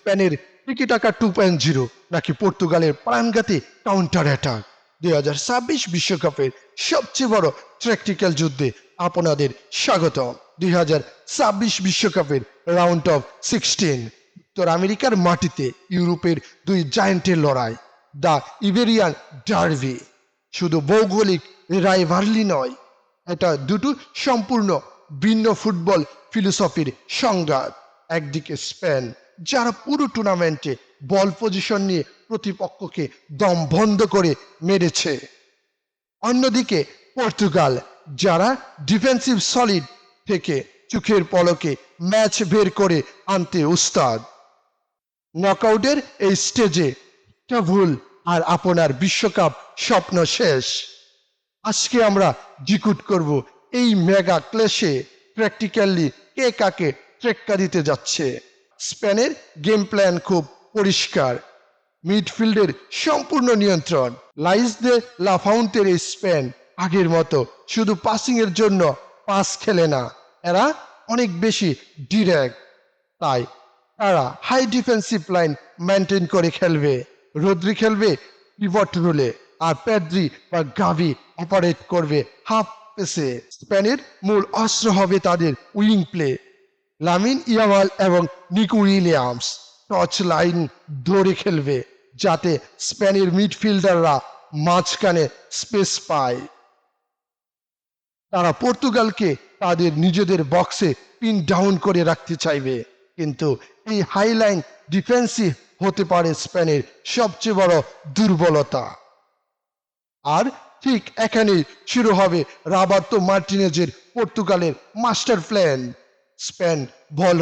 স্পেনের টিকিটাকা 2.0 নাকি পর্তুগালের প্রাণঘাতী কাউন্টার অ্যাটাক? 2026 বিশ্বকাপের সবচেয়ে বড় ট্যাকটিক্যাল যুদ্ধে আপনাদের স্বাগত। 2026 বিশ্বকাপের রাউন্ড অফ 16 উত্তর আমেরিকার মাটিতে ইউরোপের দুই জায়ান্টের লড়াই, দ্য ইবেরিয়ান ডার্বি। শুধু ভৌগোলিক রাইভালরি নয়, এটা দুটো সম্পূর্ণ ভিন্ন ফুটবল ফিলোসফির সংঘাত। একদিকে স্পেন, যারা পুরো টুর্নামেন্টে বল পজিশন নিয়ে প্রতিপক্ষকে দম বন্ধ করে মেরেছে। অন্যদিকে পর্তুগাল, যারা ডিফেন্সিভ সলিড থেকে চোখের পলকে ম্যাচ বের করে আনতে উস্তাদ। নকআউটের এই স্টেজে একটা ভুল আর আপনার বিশ্বকাপ স্বপ্ন শেষ। আজকে আমরা ডিকোড করব এই মেগা ক্লেশে প্র্যাকটিক্যালি কে কাকে ট্রেক্কা দিতে যাচ্ছে। স্পেনের গেম প্ল্যান খুব পরিষ্কার, মিডফিল্ডের সম্পূর্ণ নিয়ন্ত্রণ। লাইস দে লা ফাউন্টের এই স্পেন আগের মতো শুধু পাসিং এর জন্য পাস খেলে না, এরা অনেক বেশি ডিরেক্ট। তাই তারা হাই ডিফেন্সিভ লাইন মেনটেন করে খেলবে। রদ্রি খেলবে পিভট রোলে, আর পেদ্রি বা গাভি অপারেট করবে হাফ পেসে। স্পেনের মূল অস্ত্র হবে তাদের উইং প্লে। লামিন ইয়ামাল এবং নিকো উইলিয়ামস টচ লাইন ধরে খেলবে, যাতে স্পেনের মিডফিল্ডাররা মাঝখানে স্পেস পায়। তারা পর্তুগালকে তাদের নিজেদের বক্সে পিন ডাউন করে রাখতে চাইবে, কিন্তু এই হাইলাইন ডিফেন্সিভ হতে পারে স্পেনের সবচেয়ে বড় দুর্বলতা। আর ঠিক এখানেই শুরু হবে রবার্তো মার্টিনেজের পর্তুগালের মাস্টার প্ল্যান। স্পেন বল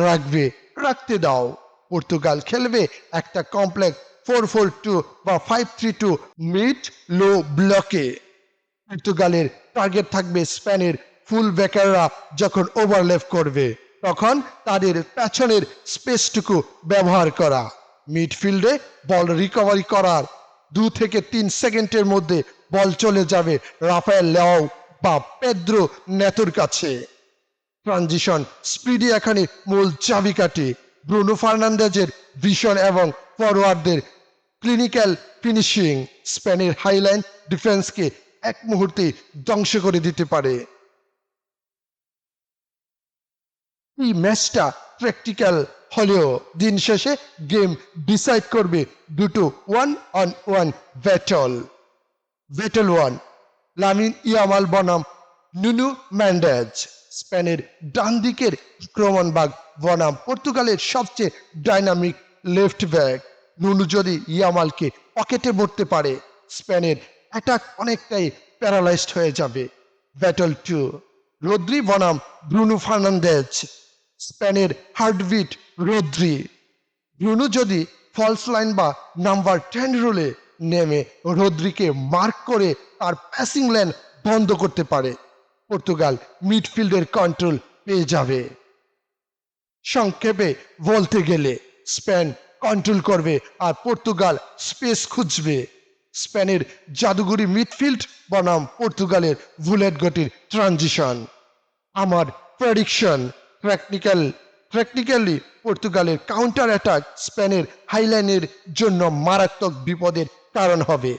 রাখতে দাও। পর্তুগাল খেলবে একটা কমপ্লেক্স 4-4-2 বা 5-3-2 মিড লো ব্লকে। পর্তুগালের টার্গেট থাকবে স্পেনের ফুল ব্যাকাররা যখন ওভারল্যাপ করবে, তখন তাদের পেছনের স্পেসটুকু ব্যবহার করা। মিডফিল্ডে বল রিকভারি করার 2 থেকে 3 সেকেন্ডের মধ্যে বল চলে যাবে রাফায়েল লেও বা পেদ্রো নেতোর কাছে। ট্রানজিশন স্পিডই এখানে মূল চাবিকাঠি। ব্রুনো ফার্নান্দেজের ভিশন এবং ফরওয়ার্ডদের ক্লিনিক্যাল ফিনিশিং স্পেনের হাইলাইন ডিফেন্সকে এক মুহূর্তে ধ্বংস করে দিতে পারে। এই ম্যাচটা প্র্যাকটিক্যাল হলেও দিন শেষে গেম ডিসাইড করবে দুটো 1-on-1 ব্যাটল। 1, লামিন ইয়ামাল বনাম নুনু মেন্ডেজ। স্পেনের ডান দিকের আক্রমণভাগ বনাম পর্তুগালের সবচেয়ে ডাইনামিক লেফট ব্যাক। নুনু যদি ইয়ামালকে পকেটে ভরতে পারে, স্পেনের অ্যাটাক অনেকটাই প্যারালাইজড হয়ে যাবে। ব্যাটল 2, রদ্রি বনাম ব্রুনো ফার্নান্দেজ। স্পেনের হার্টবিট রদ্রি। ব্রুনো যদি ফলস লাইন বা নাম্বার 10 রোলে নেমে রদ্রিকে মার্ক করে তার প্যাসিং লেন বন্ধ করতে পারে, পর্তুগাল মিডফিল্ডের কন্ট্রোল পেয়ে যাবে। সংক্ষেপে বলতে গেলে স্পেন কন্ট্রোল করবে আর পর্তুগাল স্পেস খুঁজবে। স্পেনের জাদুঘরি মিডফিল্ড বনাম পর্তুগালের বুলেট গতির ট্রানজিশন। আমার প্রেডিকশন, প্র্যাকটিক্যালি পর্তুগালের কাউন্টার অ্যাটাক স্পেনের হাইলাইনের জন্য মারাত্মক বিপদের কারণ হবে।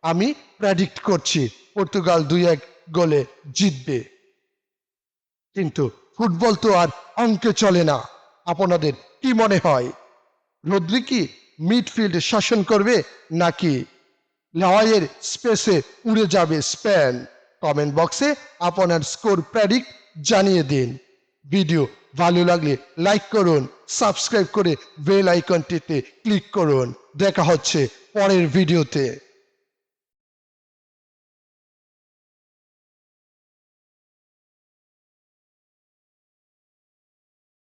আমি প্রেডিক্ট করছি পর্তুগাল 2-1 গোলে জিতবে। কিন্তু ফুটবল তো আর অঙ্কে চলে না। আপনাদের কি মনে হয়, রদ্রি কি মিডফিল্ড শাসন করবে নাকি লাওয়াইয়ের স্পেসে উড়ে যাবে স্পেন? কমেন্ট বক্সে আপনার স্কোর প্রেডিক্ট জানিয়ে দিন। ভিডিও ভালো লাগলে লাইক করুন, সাবস্ক্রাইব করে বেল আইকনটিতে ক্লিক করুন। দেখা হচ্ছে পরের ভিডিওতে।